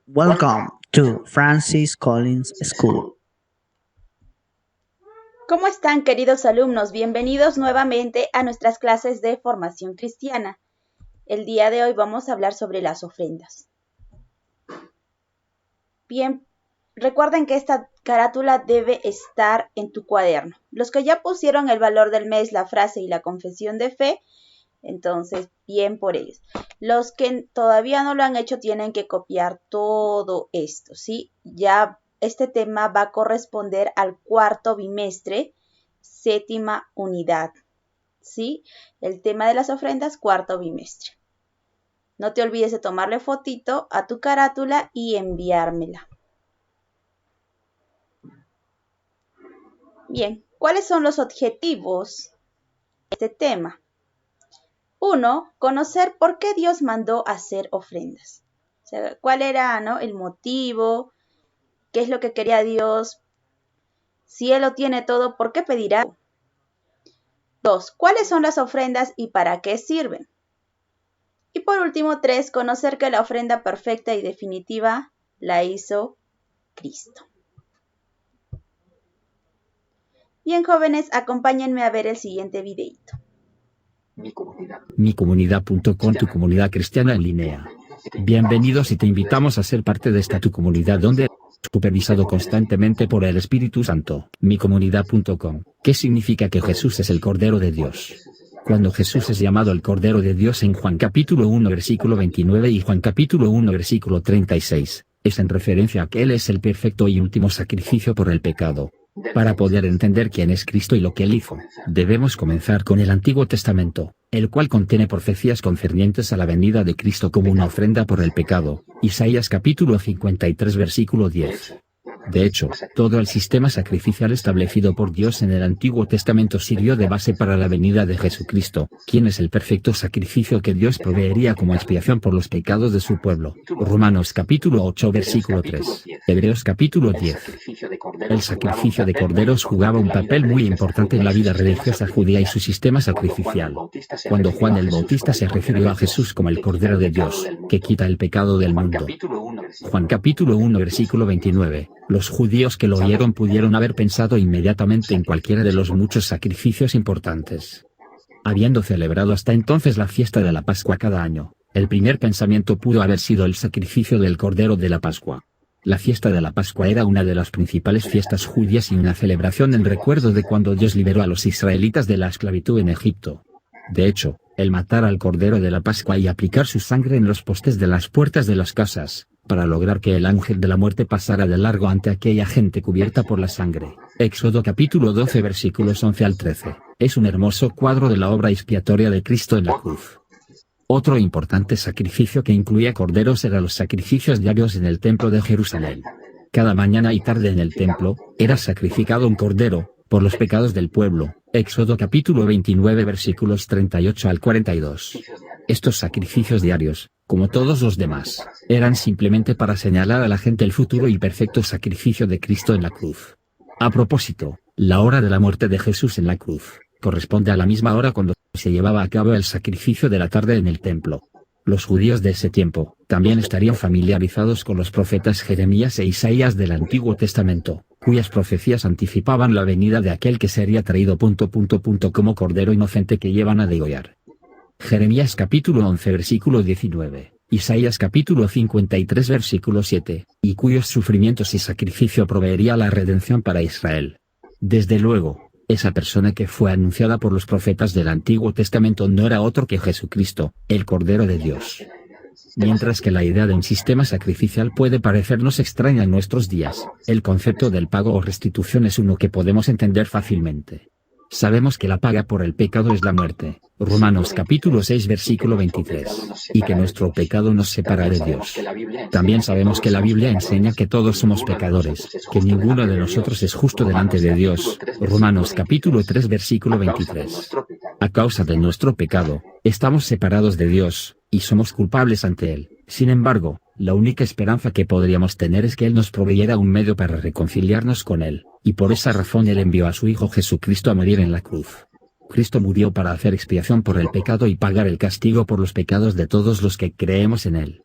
Welcome to Francis Collins School. ¿Cómo están, queridos alumnos? Bienvenidos nuevamente a nuestras clases de formación cristiana. El día de hoy vamos a hablar sobre las ofrendas. Bien, recuerden que esta carátula debe estar en tu cuaderno. Los que ya pusieron el valor del mes, la frase y la confesión de fe, entonces, bien por ellos. Los que todavía no lo han hecho tienen que copiar todo esto, ¿sí? Ya este tema va a corresponder al cuarto bimestre, séptima unidad, ¿sí? El tema de las ofrendas, cuarto bimestre. No te olvides de tomarle fotito a tu carátula y enviármela. Bien, ¿cuáles son los objetivos de este tema? 1. Conocer por qué Dios mandó hacer ofrendas. O sea, ¿cuál era, el motivo? ¿Qué es lo que quería Dios? Si Él lo tiene todo, ¿por qué pedirá? 2. ¿Cuáles son las ofrendas y para qué sirven? Y por último, 3. Conocer que la ofrenda perfecta y definitiva la hizo Cristo. Bien, jóvenes, acompáñenme a ver el siguiente videito. Micomunidad.com, tu comunidad cristiana en línea. Bienvenidos y te invitamos a ser parte de esta tu comunidad donde supervisado constantemente por el Espíritu Santo. Micomunidad.com. ¿Qué significa que Jesús es el Cordero de Dios? Cuando Jesús es llamado el Cordero de Dios en Juan capítulo 1 versículo 29 y Juan capítulo 1 versículo 36, es en referencia a que Él es el perfecto y último sacrificio por el pecado. Para poder entender quién es Cristo y lo que Él hizo, debemos comenzar con el Antiguo Testamento, el cual contiene profecías concernientes a la venida de Cristo como una ofrenda por el pecado. Isaías capítulo 53 versículo 10. De hecho, todo el sistema sacrificial establecido por Dios en el Antiguo Testamento sirvió de base para la venida de Jesucristo, quien es el perfecto sacrificio que Dios proveería como expiación por los pecados de su pueblo. Romanos capítulo 8 versículo 3. Hebreos capítulo 10. El sacrificio de corderos jugaba un papel muy importante en la vida religiosa judía y su sistema sacrificial. Cuando Juan el Bautista se refirió a Jesús como el Cordero de Dios, que quita el pecado del mundo. Juan capítulo 1 versículo 29. Los judíos que lo oyeron pudieron haber pensado inmediatamente en cualquiera de los muchos sacrificios importantes. Habiendo celebrado hasta entonces la fiesta de la Pascua cada año, el primer pensamiento pudo haber sido el sacrificio del Cordero de la Pascua. La fiesta de la Pascua era una de las principales fiestas judías y una celebración en recuerdo de cuando Dios liberó a los israelitas de la esclavitud en Egipto. De hecho, el matar al Cordero de la Pascua y aplicar su sangre en los postes de las puertas de las casas, para lograr que el ángel de la muerte pasara de largo ante aquella gente cubierta por la sangre. Éxodo capítulo 12 versículos 11 al 13. Es un hermoso cuadro de la obra expiatoria de Cristo en la cruz. Otro importante sacrificio que incluía corderos era los sacrificios diarios en el templo de Jerusalén. Cada mañana y tarde en el templo, era sacrificado un cordero, por los pecados del pueblo. Éxodo capítulo 29 versículos 38 al 42. Estos sacrificios diarios, como todos los demás, eran simplemente para señalar a la gente el futuro y perfecto sacrificio de Cristo en la cruz. A propósito, la hora de la muerte de Jesús en la cruz, corresponde a la misma hora cuando se llevaba a cabo el sacrificio de la tarde en el templo. Los judíos de ese tiempo, también estarían familiarizados con los profetas Jeremías e Isaías del Antiguo Testamento, cuyas profecías anticipaban la venida de aquel que sería traído como cordero inocente que llevan a degollar. Jeremías capítulo 11 versículo 19, Isaías capítulo 53 versículo 7, y cuyos sufrimientos y sacrificio proveería la redención para Israel. Desde luego, esa persona que fue anunciada por los profetas del Antiguo Testamento no era otro que Jesucristo, el Cordero de Dios. Mientras que la idea de un sistema sacrificial puede parecernos extraña en nuestros días, el concepto del pago o restitución es uno que podemos entender fácilmente. Sabemos que la paga por el pecado es la muerte, Romanos capítulo 6 versículo 23, y que nuestro pecado nos separa de Dios. También sabemos que la Biblia enseña que todos somos pecadores, que ninguno de nosotros es justo delante de Dios, Romanos capítulo 3 versículo 23. A causa de nuestro pecado, estamos separados de Dios, y somos culpables ante Él. Sin embargo, la única esperanza que podríamos tener es que Él nos proveyera un medio para reconciliarnos con Él, y por esa razón Él envió a su Hijo Jesucristo a morir en la cruz. Cristo murió para hacer expiación por el pecado y pagar el castigo por los pecados de todos los que creemos en Él.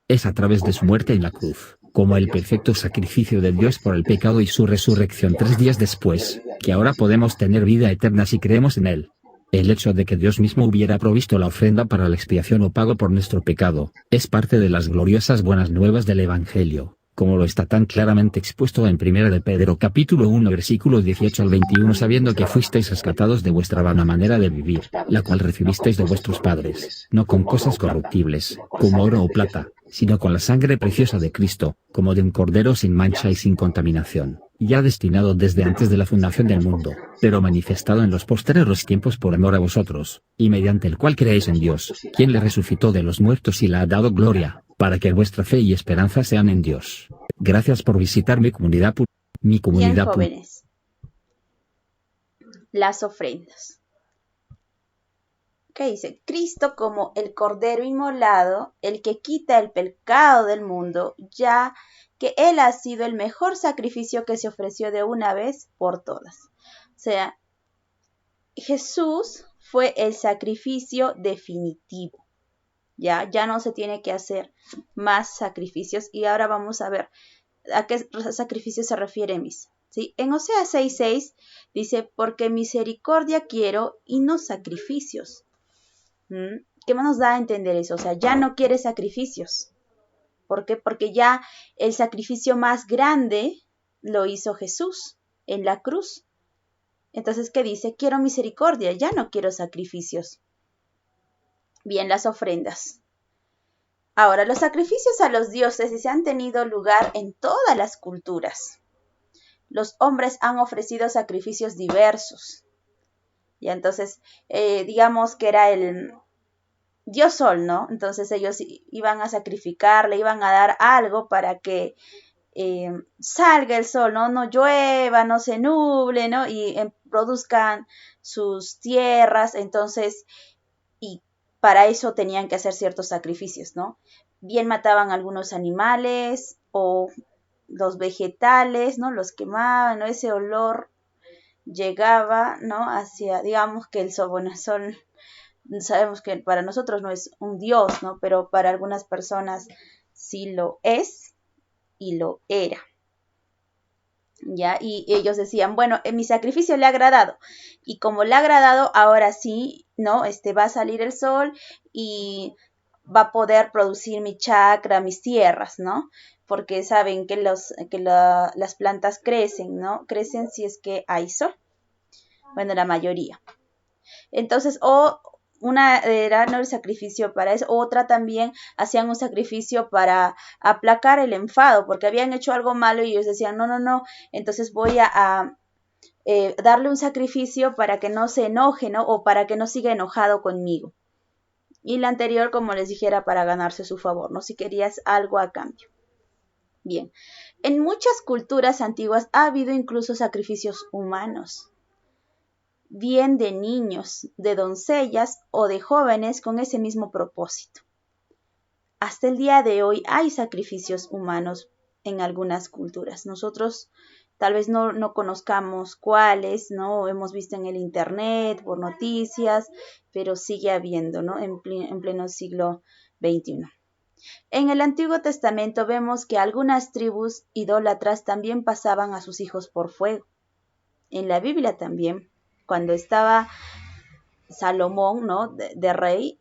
Es a través de su muerte en la cruz, como el perfecto sacrificio de Dios por el pecado y su resurrección 3 días después, que ahora podemos tener vida eterna si creemos en Él. El hecho de que Dios mismo hubiera provisto la ofrenda para la expiación o pago por nuestro pecado, es parte de las gloriosas buenas nuevas del Evangelio, como lo está tan claramente expuesto en 1 de Pedro capítulo 1 versículo 18 al 21, sabiendo que fuisteis rescatados de vuestra vana manera de vivir, la cual recibisteis de vuestros padres, no con cosas corruptibles, como oro o plata, sino con la sangre preciosa de Cristo, como de un cordero sin mancha y sin contaminación, ya destinado desde antes de la fundación del mundo, pero manifestado en los postreros tiempos por amor a vosotros, y mediante el cual creéis en Dios, quien le resucitó de los muertos y le ha dado gloria, para que vuestra fe y esperanza sean en Dios. Gracias por visitar mi comunidad. Mi Bien, comunidad. jóvenes, las ofrendas. ¿Qué dice? Cristo como el Cordero inmolado, el que quita el pecado del mundo, ya que Él ha sido el mejor sacrificio que se ofreció de una vez por todas. O sea, Jesús fue el sacrificio definitivo. Ya no se tiene que hacer más sacrificios. Y ahora vamos a ver a qué sacrificio se refiere Misa. ¿Sí? En Oseas 6:6 dice, porque misericordia quiero y no sacrificios. ¿Qué más nos da a entender eso? O sea, ya no quiere sacrificios. ¿Por qué? Porque ya el sacrificio más grande lo hizo Jesús en la cruz. Entonces, ¿qué dice? Quiero misericordia, ya no quiero sacrificios. Bien, las ofrendas. Ahora, los sacrificios a los dioses se han tenido lugar en todas las culturas. Los hombres han ofrecido sacrificios diversos. Y entonces, digamos que era el Dios Sol, ¿no? Entonces ellos iban a sacrificarle, iban a dar algo para que salga el sol, ¿no? No llueva, no se nuble, ¿no? Y produzcan sus tierras, entonces, y para eso tenían que hacer ciertos sacrificios, ¿no? Bien mataban algunos animales o los vegetales, ¿no? Los quemaban, ¿no? Ese olor llegaba, ¿no? Hacia, digamos que el sol, bueno, el sol sabemos que para nosotros no es un dios, ¿no? Pero para algunas personas sí lo es y lo era. ¿Ya? Y ellos decían, bueno, mi sacrificio le ha agradado. Y como le ha agradado, ahora sí, ¿no? Va a salir el sol y va a poder producir mi chakra, mis tierras, ¿no? Porque saben que las plantas crecen, ¿no? Crecen si es que hay sol. Bueno, la mayoría. Entonces, una era, ¿no?, el sacrificio para eso, otra también hacían un sacrificio para aplacar el enfado, porque habían hecho algo malo y ellos decían, no, entonces voy a darle un sacrificio para que no se enoje, ¿no? O para que no siga enojado conmigo. Y la anterior, como les dijera, para ganarse su favor, ¿no? Si querías algo a cambio. Bien, en muchas culturas antiguas ha habido incluso sacrificios humanos, bien de niños, de doncellas o de jóvenes con ese mismo propósito. Hasta el día de hoy hay sacrificios humanos en algunas culturas. Nosotros tal vez no conozcamos cuáles, ¿no? Hemos visto en el internet, por noticias, pero sigue habiendo, ¿no? En pleno siglo XXI. En el Antiguo Testamento vemos que algunas tribus idólatras también pasaban a sus hijos por fuego. En la Biblia también, cuando estaba Salomón, ¿no?, de rey,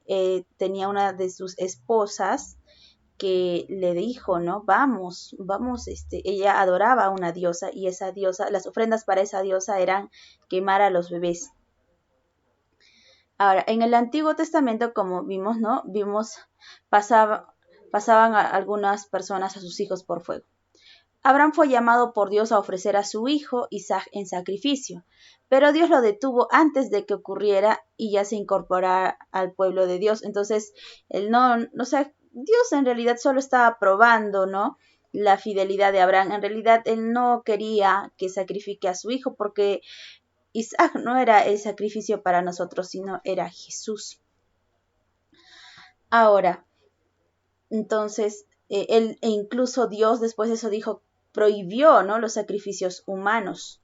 tenía una de sus esposas que le dijo, ¿no? Vamos, ella adoraba a una diosa y esa diosa, las ofrendas para esa diosa eran quemar a los bebés. Ahora, en el Antiguo Testamento, como vimos, ¿no? Pasaban a algunas personas a sus hijos por fuego. Abraham fue llamado por Dios a ofrecer a su hijo Isaac en sacrificio, pero Dios lo detuvo antes de que ocurriera y ya se incorporara al pueblo de Dios. Entonces, Dios en realidad solo estaba probando, ¿no?, la fidelidad de Abraham. En realidad, él no quería que sacrifique a su hijo porque Isaac no era el sacrificio para nosotros, sino era Jesús. Ahora, entonces, él e incluso Dios después de eso prohibió, ¿no?, los sacrificios humanos.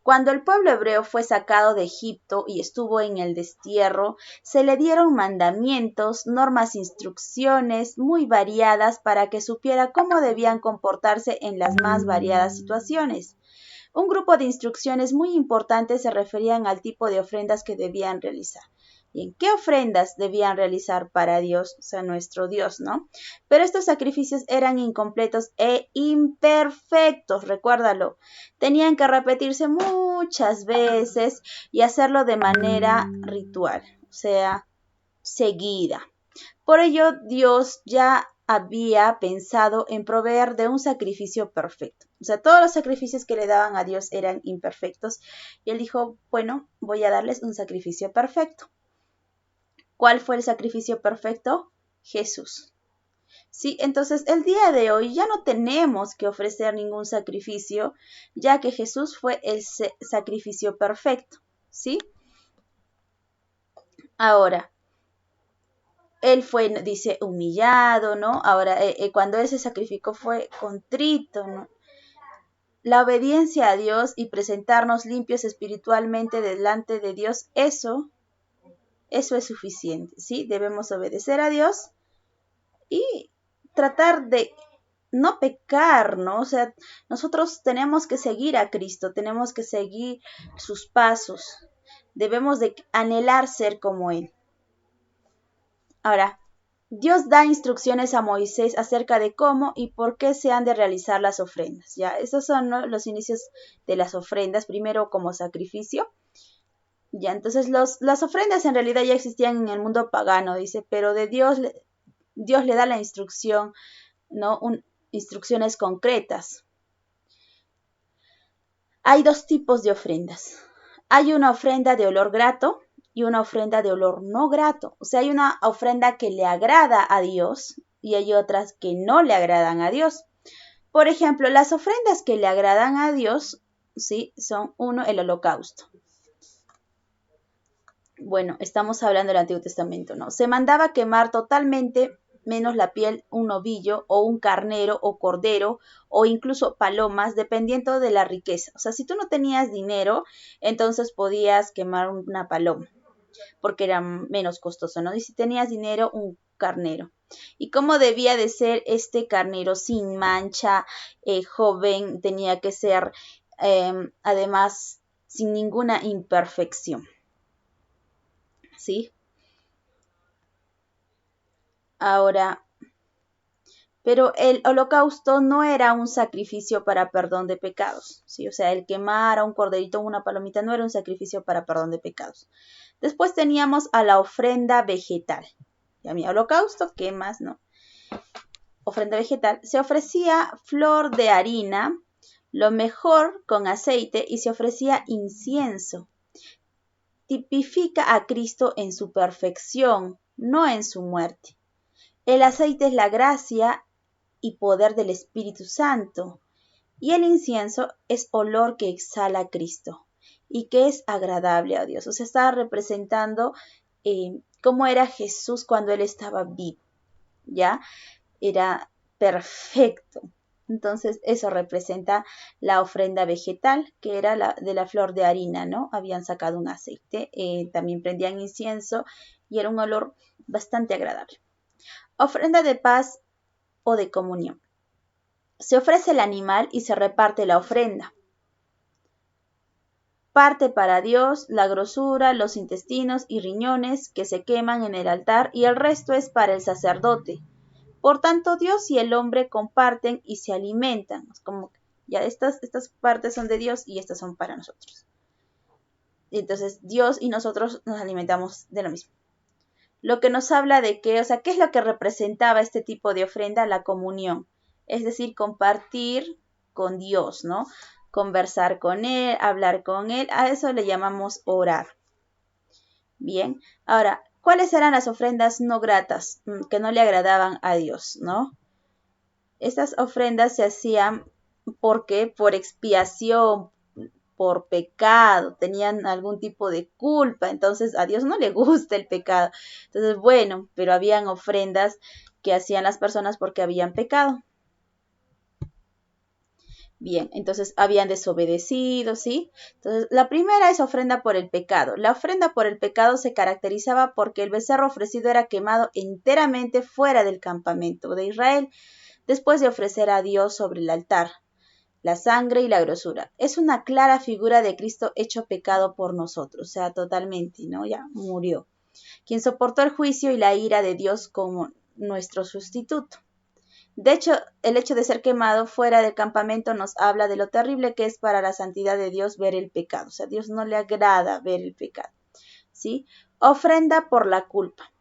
Cuando el pueblo hebreo fue sacado de Egipto y estuvo en el destierro, se le dieron mandamientos, normas, instrucciones muy variadas para que supiera cómo debían comportarse en las más variadas situaciones. Un grupo de instrucciones muy importantes se referían al tipo de ofrendas que debían realizar. ¿Y en qué ofrendas debían realizar para Dios, o sea, nuestro Dios, ¿no? Pero estos sacrificios eran incompletos e imperfectos, recuérdalo. Tenían que repetirse muchas veces y hacerlo de manera ritual, o sea, seguida. Por ello, Dios ya había pensado en proveer de un sacrificio perfecto. O sea, todos los sacrificios que le daban a Dios eran imperfectos. Y él dijo, bueno, voy a darles un sacrificio perfecto. ¿Cuál fue el sacrificio perfecto? Jesús. Sí, entonces el día de hoy ya no tenemos que ofrecer ningún sacrificio, ya que Jesús fue el sacrificio perfecto. ¿Sí? Ahora, él fue, dice, humillado, ¿no? Ahora, cuando él se sacrificó fue contrito, ¿no? La obediencia a Dios y presentarnos limpios espiritualmente delante de Dios, eso es suficiente, ¿sí? Debemos obedecer a Dios y tratar de no pecar, ¿no? O sea, nosotros tenemos que seguir a Cristo, tenemos que seguir sus pasos, debemos de anhelar ser como Él. Ahora, Dios da instrucciones a Moisés acerca de cómo y por qué se han de realizar las ofrendas. Ya, esos son, ¿no?, los inicios de las ofrendas, primero como sacrificio. Ya, entonces las ofrendas en realidad ya existían en el mundo pagano, dice, pero de Dios le da la instrucción, ¿no? Instrucciones concretas. Hay dos tipos de ofrendas. Hay una ofrenda de olor grato y una ofrenda de olor no grato. O sea, hay una ofrenda que le agrada a Dios y hay otras que no le agradan a Dios. Por ejemplo, las ofrendas que le agradan a Dios, ¿sí?, son uno, el holocausto. Bueno, estamos hablando del Antiguo Testamento, ¿no? Se mandaba quemar totalmente, menos la piel, un novillo o un carnero o cordero o incluso palomas, dependiendo de la riqueza. O sea, si tú no tenías dinero, entonces podías quemar una paloma, porque era menos costoso, ¿no? Y si tenías dinero, un carnero. ¿Y cómo debía de ser este carnero? Sin mancha, joven, tenía que ser, además, sin ninguna imperfección. ¿Sí? Ahora, pero el holocausto no era un sacrificio para perdón de pecados, ¿sí? O sea, el quemar a un corderito o una palomita no era un sacrificio para perdón de pecados. Después teníamos a la ofrenda vegetal. Ya mi holocausto, ¿qué más, no? Ofrenda vegetal. Se ofrecía flor de harina, lo mejor con aceite, y se ofrecía incienso. Tipifica a Cristo en su perfección, no en su muerte. El aceite es la gracia y poder del Espíritu Santo, y el incienso es olor que exhala a Cristo y que es agradable a Dios. O sea, está representando cómo era Jesús cuando Él estaba vivo, ¿ya? Era perfecto. Entonces, eso representa la ofrenda vegetal, que era de la flor de harina, ¿no? Habían sacado un aceite, también prendían incienso y era un olor bastante agradable. Ofrenda de paz o de comunión. Se ofrece el animal y se reparte la ofrenda. Parte para Dios la grosura, los intestinos y riñones que se queman en el altar y el resto es para el sacerdote. Por tanto, Dios y el hombre comparten y se alimentan. Como ya estas partes son de Dios y estas son para nosotros. Entonces, Dios y nosotros nos alimentamos de lo mismo. Lo que nos habla de que, o sea, ¿qué es lo que representaba este tipo de ofrenda? La comunión. Es decir, compartir con Dios, ¿no? Conversar con Él, hablar con Él. A eso le llamamos orar. Bien, ahora, ¿cuáles eran las ofrendas no gratas que no le agradaban a Dios, no? Estas ofrendas se hacían porque por expiación, por pecado, tenían algún tipo de culpa, entonces a Dios no le gusta el pecado. Entonces, bueno, pero habían ofrendas que hacían las personas porque habían pecado. Bien, entonces habían desobedecido, ¿sí? Entonces, la primera es ofrenda por el pecado. La ofrenda por el pecado se caracterizaba porque el becerro ofrecido era quemado enteramente fuera del campamento de Israel, después de ofrecer a Dios sobre el altar la sangre y la grosura. Es una clara figura de Cristo hecho pecado por nosotros, o sea, totalmente, ¿no? Ya murió. Quien soportó el juicio y la ira de Dios como nuestro sustituto. De hecho, el hecho de ser quemado fuera del campamento nos habla de lo terrible que es para la santidad de Dios ver el pecado. O sea, a Dios no le agrada ver el pecado, ¿sí? Ofrenda por la culpa.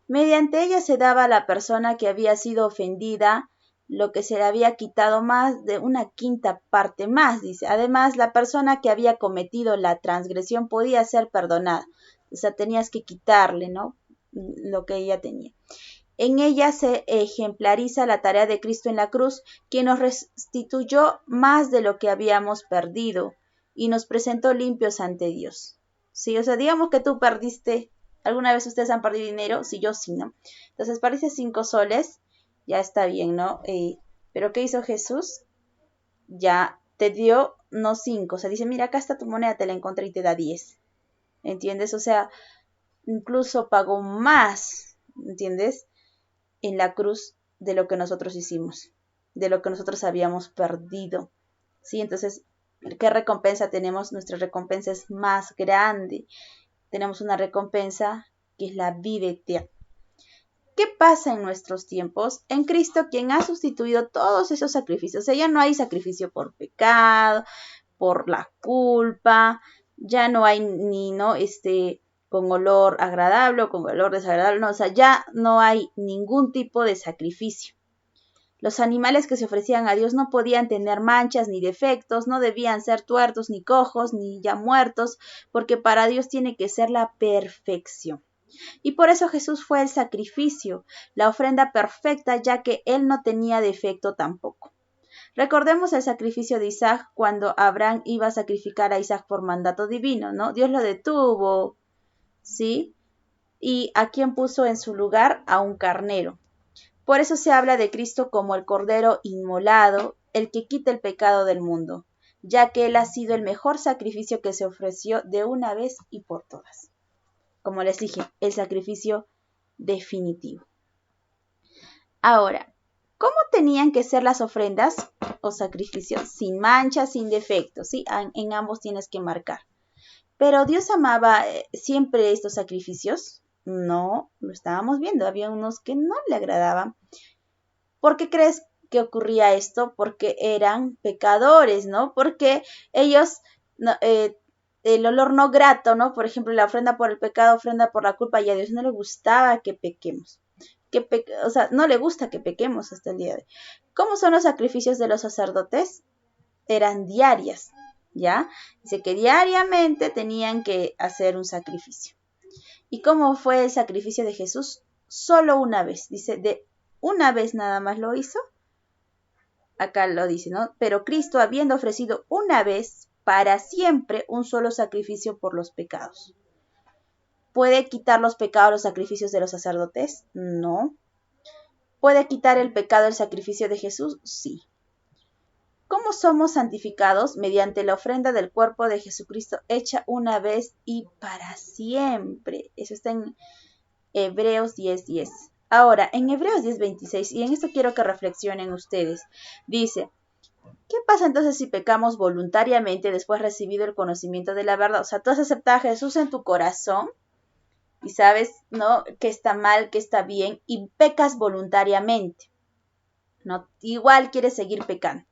Mediante ella se daba a la persona que había sido ofendida lo que se le había quitado más de una quinta parte más, dice. Además, la persona que había cometido la transgresión podía ser perdonada. O sea, tenías que quitarle, ¿no? Lo que ella tenía. En ella se ejemplariza la tarea de Cristo en la cruz, quien nos restituyó más de lo que habíamos perdido y nos presentó limpios ante Dios. Sí, o sea, digamos que tú perdiste, ¿alguna vez ustedes han perdido dinero? Sí, yo sí, ¿no? Entonces, perdiste 5 soles, ya está bien, ¿no? Pero ¿qué hizo Jesús? Ya te dio no 5, o sea, dice, mira, acá está tu moneda, te la encontré y te da 10. ¿Entiendes? O sea, incluso pagó más, ¿entiendes? En la cruz de lo que nosotros hicimos, de lo que nosotros habíamos perdido. ¿Sí? Entonces, ¿qué recompensa tenemos? Nuestra recompensa es más grande. Tenemos una recompensa que es la vida eterna. ¿Qué pasa en nuestros tiempos? En Cristo, quien ha sustituido todos esos sacrificios. O sea, ya no hay sacrificio por pecado, por la culpa, ya no hay ni, ¿no? Con olor agradable o con olor desagradable, no, o sea, ya no hay ningún tipo de sacrificio. Los animales que se ofrecían a Dios no podían tener manchas ni defectos, no debían ser tuertos ni cojos ni ya muertos, porque para Dios tiene que ser la perfección. Y por eso Jesús fue el sacrificio, la ofrenda perfecta, ya que Él no tenía defecto tampoco. Recordemos el sacrificio de Isaac cuando Abraham iba a sacrificar a Isaac por mandato divino, ¿no? Dios lo detuvo, ¿sí? Y a quien puso en su lugar a un carnero. Por eso se habla de Cristo como el Cordero inmolado, el que quita el pecado del mundo, ya que Él ha sido el mejor sacrificio que se ofreció de una vez y por todas. Como les dije, el sacrificio definitivo. Ahora, ¿cómo tenían que ser las ofrendas o sacrificios? Sin manchas, sin defectos, ¿sí? En ambos tienes que marcar. ¿Pero Dios amaba siempre estos sacrificios? No, lo estábamos viendo, había unos que no le agradaban. ¿Por qué crees que ocurría esto? Porque eran pecadores, ¿no? Porque ellos, el olor no grato, ¿no? Por ejemplo, la ofrenda por el pecado, ofrenda por la culpa, y a Dios no le gustaba que pequemos. O sea, no le gusta que pequemos hasta el día de hoy. ¿Cómo son los sacrificios de los sacerdotes? Eran diarias, ¿ya? Dice que diariamente tenían que hacer un sacrificio. ¿Y cómo fue el sacrificio de Jesús? Solo una vez, dice, de una vez nada más lo hizo. Acá lo dice, ¿no? Pero Cristo, habiendo ofrecido una vez para siempre un solo sacrificio por los pecados. ¿Puede quitar los pecados los sacrificios de los sacerdotes? No. ¿Puede quitar el pecado el sacrificio de Jesús? Sí. ¿Cómo somos santificados? Mediante la ofrenda del cuerpo de Jesucristo hecha una vez y para siempre. Eso está en Hebreos 10:10. Ahora, en Hebreos 10:26, y en esto quiero que reflexionen ustedes, dice, ¿qué pasa entonces si pecamos voluntariamente después de recibido el conocimiento de la verdad? O sea, tú has aceptado a Jesús en tu corazón y sabes, ¿no?, que está mal, que está bien, y pecas voluntariamente, ¿no? Igual quieres seguir pecando.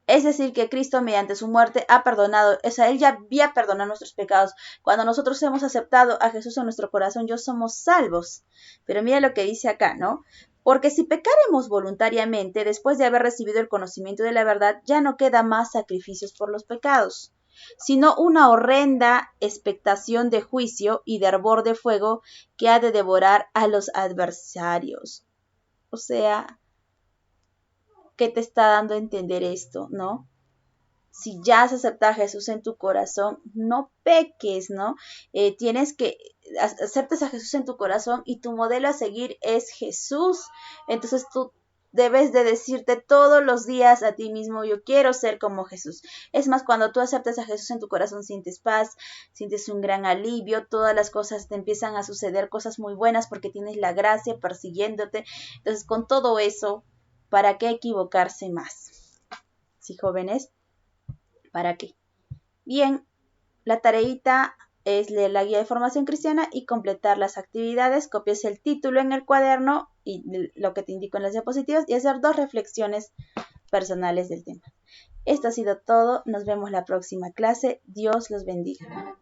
Es decir, que Cristo mediante su muerte ha perdonado, o sea, Él ya había perdonado nuestros pecados. Cuando nosotros hemos aceptado a Jesús en nuestro corazón, ya somos salvos. Pero mira lo que dice acá, ¿no? Porque si pecaremos voluntariamente, después de haber recibido el conocimiento de la verdad, ya no queda más sacrificios por los pecados, sino una horrenda expectación de juicio y de hervor de fuego que ha de devorar a los adversarios. O sea, ¿qué te está dando a entender esto, no? Si ya has aceptado a Jesús en tu corazón, no peques, ¿no? Tienes que aceptes a Jesús en tu corazón y tu modelo a seguir es Jesús. Entonces tú debes de decirte todos los días a ti mismo, yo quiero ser como Jesús. Es más, cuando tú aceptas a Jesús en tu corazón, sientes paz, sientes un gran alivio, todas las cosas te empiezan a suceder, cosas muy buenas porque tienes la gracia persiguiéndote. Entonces, con todo eso, ¿para qué equivocarse más? Sí, jóvenes, ¿para qué? Bien, la tareita es leer la guía de formación cristiana y completar las actividades. Copias el título en el cuaderno y lo que te indico en las diapositivas y hacer 2 reflexiones personales del tema. Esto ha sido todo. Nos vemos la próxima clase. Dios los bendiga.